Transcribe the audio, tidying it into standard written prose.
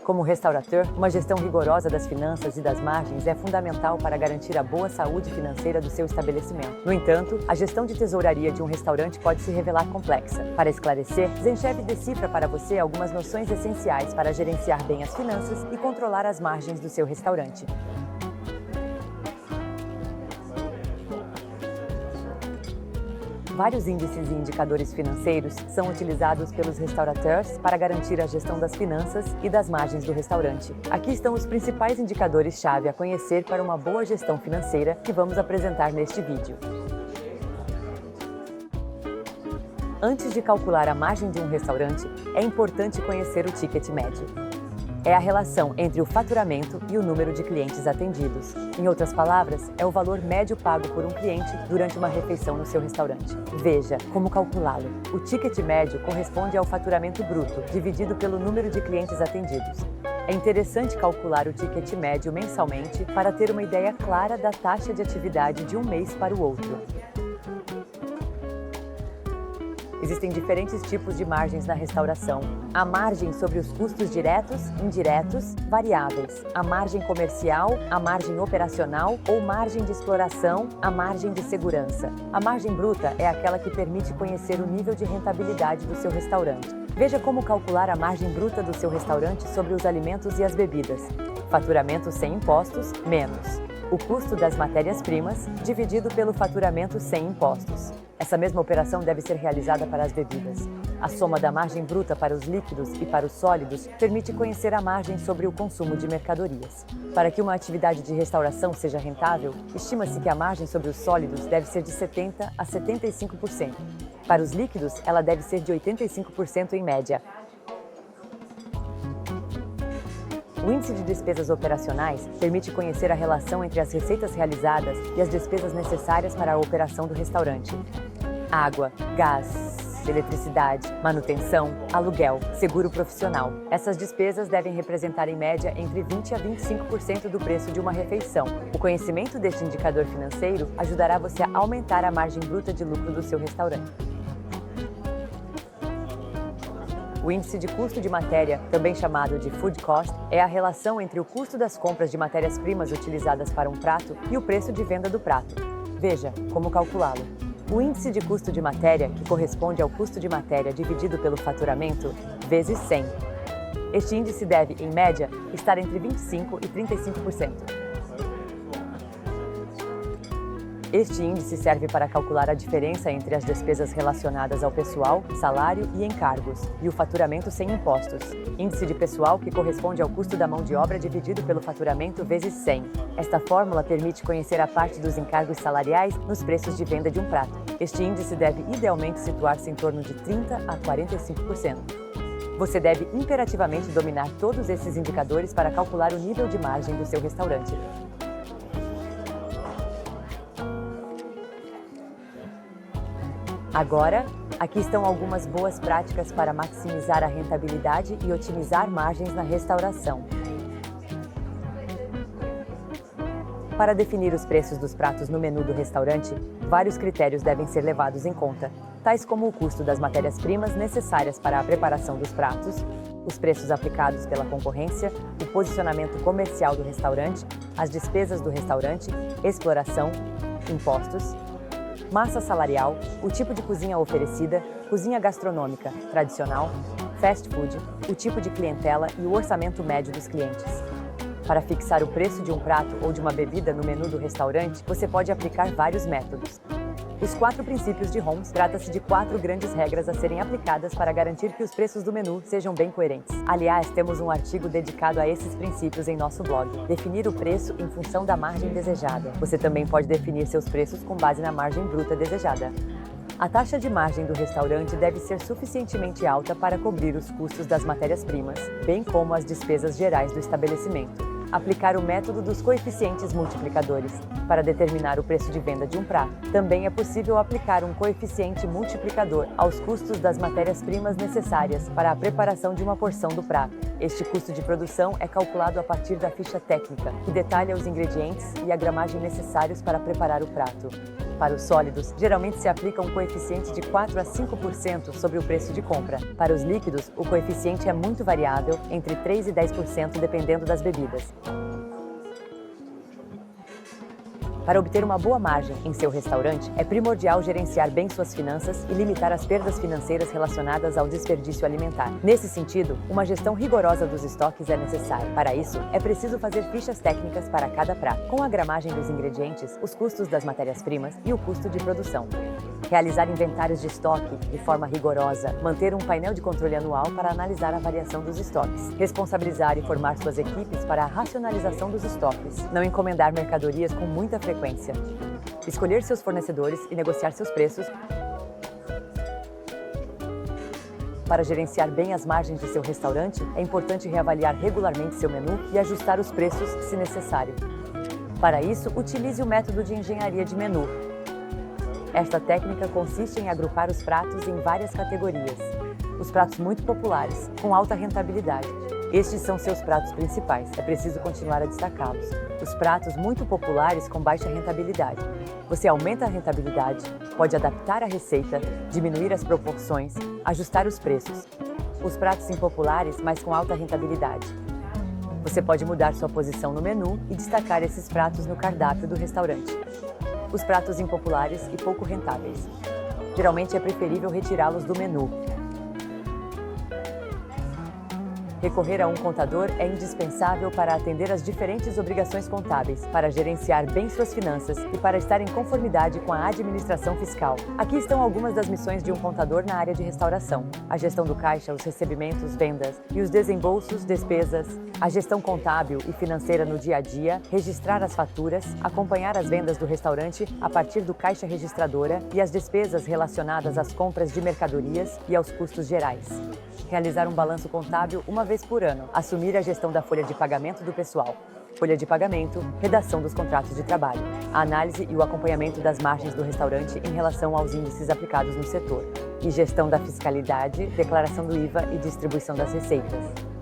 Como restaurateur, uma gestão rigorosa das finanças e das margens é fundamental para garantir a boa saúde financeira do seu estabelecimento. No entanto, a gestão de tesouraria de um restaurante pode se revelar complexa. Para esclarecer, Zenchef decifra para você algumas noções essenciais para gerenciar bem as finanças e controlar as margens do seu restaurante. Vários índices e indicadores financeiros são utilizados pelos restaurateurs para garantir a gestão das finanças e das margens do restaurante. Aqui estão os principais indicadores-chave a conhecer para uma boa gestão financeira que vamos apresentar neste vídeo. Antes de calcular a margem de um restaurante, é importante conhecer o ticket médio. É a relação entre o faturamento e o número de clientes atendidos. Em outras palavras, é o valor médio pago por um cliente durante uma refeição no seu restaurante. Veja como calculá-lo. O ticket médio corresponde ao faturamento bruto, dividido pelo número de clientes atendidos. É interessante calcular o ticket médio mensalmente para ter uma ideia clara da taxa de atividade de um mês para o outro. Existem diferentes tipos de margens na restauração. A margem sobre os custos diretos, indiretos, variáveis. A margem comercial, a margem operacional ou margem de exploração, a margem de segurança. A margem bruta é aquela que permite conhecer o nível de rentabilidade do seu restaurante. Veja como calcular a margem bruta do seu restaurante sobre os alimentos e as bebidas. Faturamento sem impostos, menos o custo das matérias-primas, dividido pelo faturamento sem impostos. Essa mesma operação deve ser realizada para as bebidas. A soma da margem bruta para os líquidos e para os sólidos permite conhecer a margem sobre o consumo de mercadorias. Para que uma atividade de restauração seja rentável, estima-se que a margem sobre os sólidos deve ser de 70% a 75%. Para os líquidos, ela deve ser de 85% em média. O índice de despesas operacionais permite conhecer a relação entre as receitas realizadas e as despesas necessárias para a operação do restaurante. Água, gás, eletricidade, manutenção, aluguel, seguro profissional. Essas despesas devem representar em média entre 20% a 25% do preço de uma refeição. O conhecimento deste indicador financeiro ajudará você a aumentar a margem bruta de lucro do seu restaurante. O índice de custo de matéria, também chamado de food cost, é a relação entre o custo das compras de matérias-primas utilizadas para um prato e o preço de venda do prato. Veja como calculá-lo. O índice de custo de matéria, que corresponde ao custo de matéria dividido pelo faturamento, vezes 100. Este índice deve, em média, estar entre 25% e 35%. Este índice serve para calcular a diferença entre as despesas relacionadas ao pessoal, salário e encargos, e o faturamento sem impostos. Índice de pessoal, que corresponde ao custo da mão de obra dividido pelo faturamento vezes 100. Esta fórmula permite conhecer a parte dos encargos salariais nos preços de venda de um prato. Este índice deve idealmente situar-se em torno de 30% a 45%. Você deve imperativamente dominar todos esses indicadores para calcular o nível de margem do seu restaurante. Agora, aqui estão algumas boas práticas para maximizar a rentabilidade e otimizar margens na restauração. Para definir os preços dos pratos no menu do restaurante, vários critérios devem ser levados em conta, tais como o custo das matérias-primas necessárias para a preparação dos pratos, os preços aplicados pela concorrência, o posicionamento comercial do restaurante, as despesas do restaurante, exploração, impostos, massa salarial, o tipo de cozinha oferecida, cozinha gastronômica, tradicional, fast food, o tipo de clientela e o orçamento médio dos clientes. Para fixar o preço de um prato ou de uma bebida no menu do restaurante, você pode aplicar vários métodos. Os 4 princípios de Holmes trata-se de 4 grandes regras a serem aplicadas para garantir que os preços do menu sejam bem coerentes. Aliás, temos um artigo dedicado a esses princípios em nosso blog. Definir o preço em função da margem desejada. Você também pode definir seus preços com base na margem bruta desejada. A taxa de margem do restaurante deve ser suficientemente alta para cobrir os custos das matérias-primas, bem como as despesas gerais do estabelecimento. Aplicar o método dos coeficientes multiplicadores para determinar o preço de venda de um prato. Também é possível aplicar um coeficiente multiplicador aos custos das matérias-primas necessárias para a preparação de uma porção do prato. Este custo de produção é calculado a partir da ficha técnica, que detalha os ingredientes e a gramagem necessários para preparar o prato. Para os sólidos, geralmente se aplica um coeficiente de 4 a 5% sobre o preço de compra. Para os líquidos, o coeficiente é muito variável, entre 3 e 10% dependendo das bebidas. Para obter uma boa margem em seu restaurante, é primordial gerenciar bem suas finanças e limitar as perdas financeiras relacionadas ao desperdício alimentar. Nesse sentido, uma gestão rigorosa dos estoques é necessária. Para isso, é preciso fazer fichas técnicas para cada prato, com a gramagem dos ingredientes, os custos das matérias-primas e o custo de produção. Realizar inventários de estoque de forma rigorosa, manter um painel de controle anual para analisar a variação dos estoques, responsabilizar e formar suas equipes para a racionalização dos estoques, não encomendar mercadorias com muita frequência, escolher seus fornecedores e negociar seus preços. Para gerenciar bem as margens de seu restaurante, é importante reavaliar regularmente seu menu e ajustar os preços se necessário. Para isso, utilize o método de engenharia de menu. Esta técnica consiste em agrupar os pratos em várias categorias. Os pratos muito populares, com alta rentabilidade. Estes são seus pratos principais, é preciso continuar a destacá-los. Os pratos muito populares com baixa rentabilidade. Você aumenta a rentabilidade, pode adaptar a receita, diminuir as proporções, ajustar os preços. Os pratos impopulares, mas com alta rentabilidade. Você pode mudar sua posição no menu e destacar esses pratos no cardápio do restaurante. Os pratos impopulares e pouco rentáveis. Geralmente é preferível retirá-los do menu. Recorrer a um contador é indispensável para atender às diferentes obrigações contábeis, para gerenciar bem suas finanças e para estar em conformidade com a administração fiscal. Aqui estão algumas das missões de um contador na área de restauração: a gestão do caixa, os recebimentos, vendas e os desembolsos, despesas, a gestão contábil e financeira no dia a dia, registrar as faturas, acompanhar as vendas do restaurante a partir do caixa registradora e as despesas relacionadas às compras de mercadorias e aos custos gerais. Realizar um balanço contábil uma vez por ano, assumir a gestão da folha de pagamento do pessoal, folha de pagamento, redação dos contratos de trabalho, a análise e o acompanhamento das margens do restaurante em relação aos índices aplicados no setor, e gestão da fiscalidade, declaração do IVA e distribuição das receitas.